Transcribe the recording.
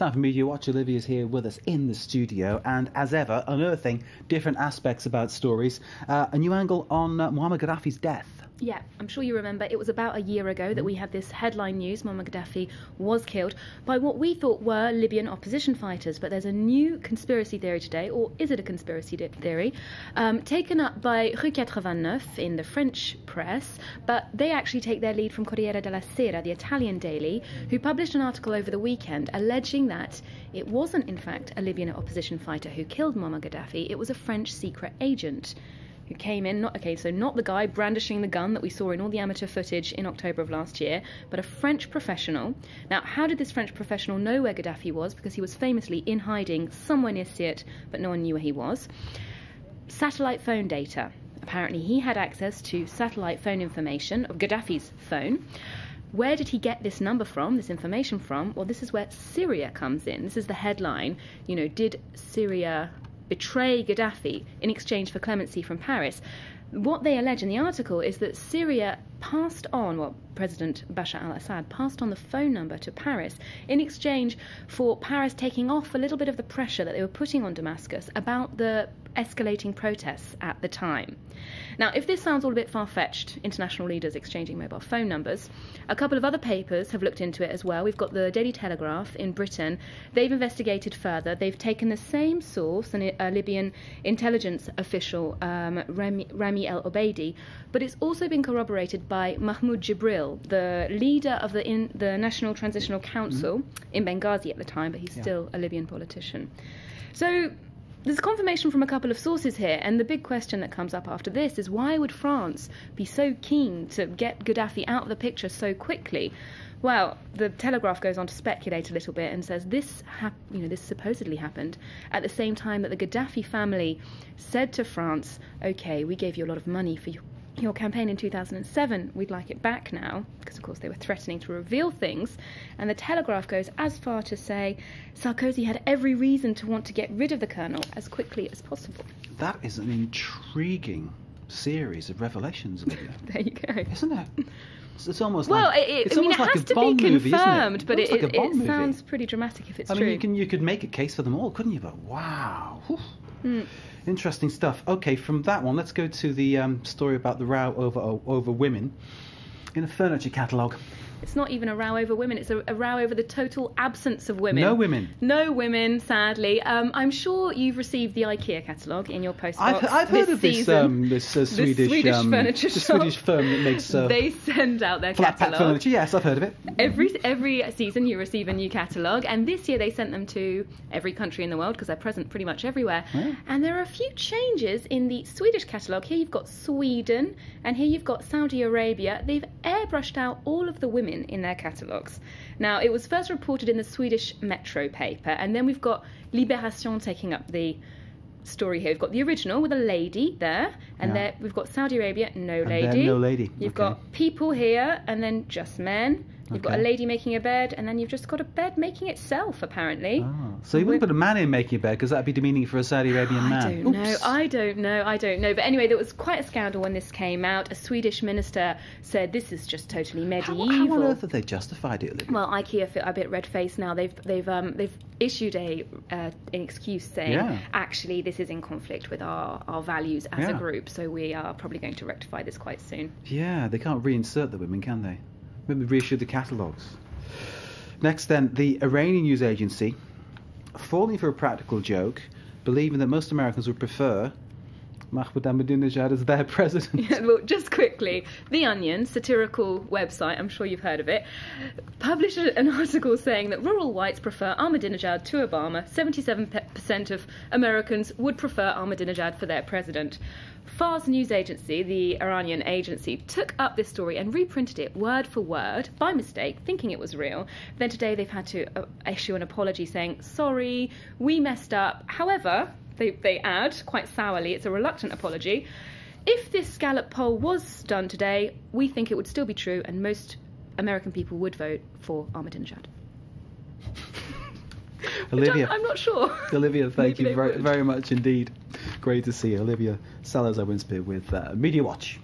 Time for Media Watch. Olivia's here with us in the studio, and as ever, unearthing different aspects about stories. A new angle on Muammar Gaddafi's death. Yeah, I'm sure you remember it was about a year ago that we had this headline news: Muammar Gaddafi was killed by what we thought were Libyan opposition fighters. But there's a new conspiracy theory today, or is it a conspiracy theory, taken up by Rue 89 in the French press, but they actually take their lead from Corriere della Sera, the Italian daily, who published an article over the weekend alleging that it wasn't in fact a Libyan opposition fighter who killed Muammar Gaddafi, it was a French secret agent who came in, not the guy brandishing the gun that we saw in all the amateur footage in October of last year, but a French professional. Now, how did this French professional know where Gaddafi was? Because he was famously in hiding somewhere near Sirte, but no one knew where he was. Satellite phone data. Apparently he had access to satellite phone information of Gaddafi's phone. Where did he get this number from, this information from? Well, this is where Syria comes in. This is the headline. You know, did Syria betray Gaddafi in exchange for clemency from Paris? What they allege in the article is that Syria passed on, well, President Bashar al-Assad passed on the phone number to Paris in exchange for Paris taking off a little bit of the pressure that they were putting on Damascus about the escalating protests at the time. Now, if this sounds all a bit far-fetched, international leaders exchanging mobile phone numbers, a couple of other papers have looked into it as well. We've got the Daily Telegraph in Britain. They've investigated further. They've taken the same source, a Libyan intelligence official, Rami El Obeidi, but it's also been corroborated by Mahmoud Jibril, the leader of the National Transitional Council in Benghazi at the time, but he's still a Libyan politician. So there's confirmation from a couple of sources here, and the big question that comes up after this is, why would France be so keen to get Gaddafi out of the picture so quickly? Well, the Telegraph goes on to speculate a little bit and says this supposedly happened at the same time that the Gaddafi family said to France, OK, we gave you a lot of money for your campaign in 2007, we'd like it back now, because of course they were threatening to reveal things. And the Telegraph goes as far to say Sarkozy had every reason to want to get rid of the colonel as quickly as possible. That is an intriguing series of revelations, Olivia. There you go. Isn't it? It's almost well, like it almost like has a to Bond be movie, confirmed, isn't but it sounds pretty dramatic if it's true. true. I mean, you could make a case for them all, couldn't you? But wow. Interesting stuff. Okay, from that one, let's go to the story about the row over women in a furniture catalogue. It's not even a row over women, it's a row over the total absence of women. No women. No women, sadly. I'm sure you've received the IKEA catalogue in your postbox. I've heard of this Swedish furniture shop. Swedish firm that makes they send out their flat pack catalogue. furniture. Yes, I've heard of it. Every season you receive a new catalogue, and this year they sent them to every country in the world because they're present pretty much everywhere. Yeah. And there are a few changes in the Swedish catalogue. Here you've got Sweden, and here you've got Saudi Arabia. They've airbrushed out all of the women in their catalogues. Now, it was first reported in the Swedish Metro paper, and then we've got Liberation taking up the story here. We've got the original with a lady there, and there we've got Saudi Arabia, no lady. No lady. You've got people here, and then just men. You've got a lady making a bed, and then you've just got a bed making itself, apparently. Oh. So you wouldn't put a man in making a bed, because that would be demeaning for a Saudi Arabian man. I don't know. But anyway, there was quite a scandal when this came out. A Swedish minister said this is just totally medieval. How on earth have they justified it, Olivia? Well, IKEA feel a bit red-faced now. They've issued an excuse saying, actually, this is in conflict with our values as a group, so we are probably going to rectify this quite soon. Yeah, they can't reinsert the women, can they? Maybe reissue the catalogues. Next then, the Iranian news agency, falling for a practical joke, believing that most Americans would prefer Mahmoud Ahmadinejad as their president. Yeah, well, just quickly, The Onion, satirical website, I'm sure you've heard of it, published an article saying that rural whites prefer Ahmadinejad to Obama. 77% of Americans would prefer Ahmadinejad for their president. Fars news agency, the Iranian agency, took up this story and reprinted it word for word by mistake, thinking it was real. Then today they've had to issue an apology saying, sorry, we messed up. However, they add, quite sourly, it's a reluctant apology. If this Gallup poll was done today, we think it would still be true and most American people would vote for Ahmadinejad. Olivia, I'm not sure. Olivia, thank you very much indeed. Great to see you. Olivia Salazar-Winspear with Media Watch.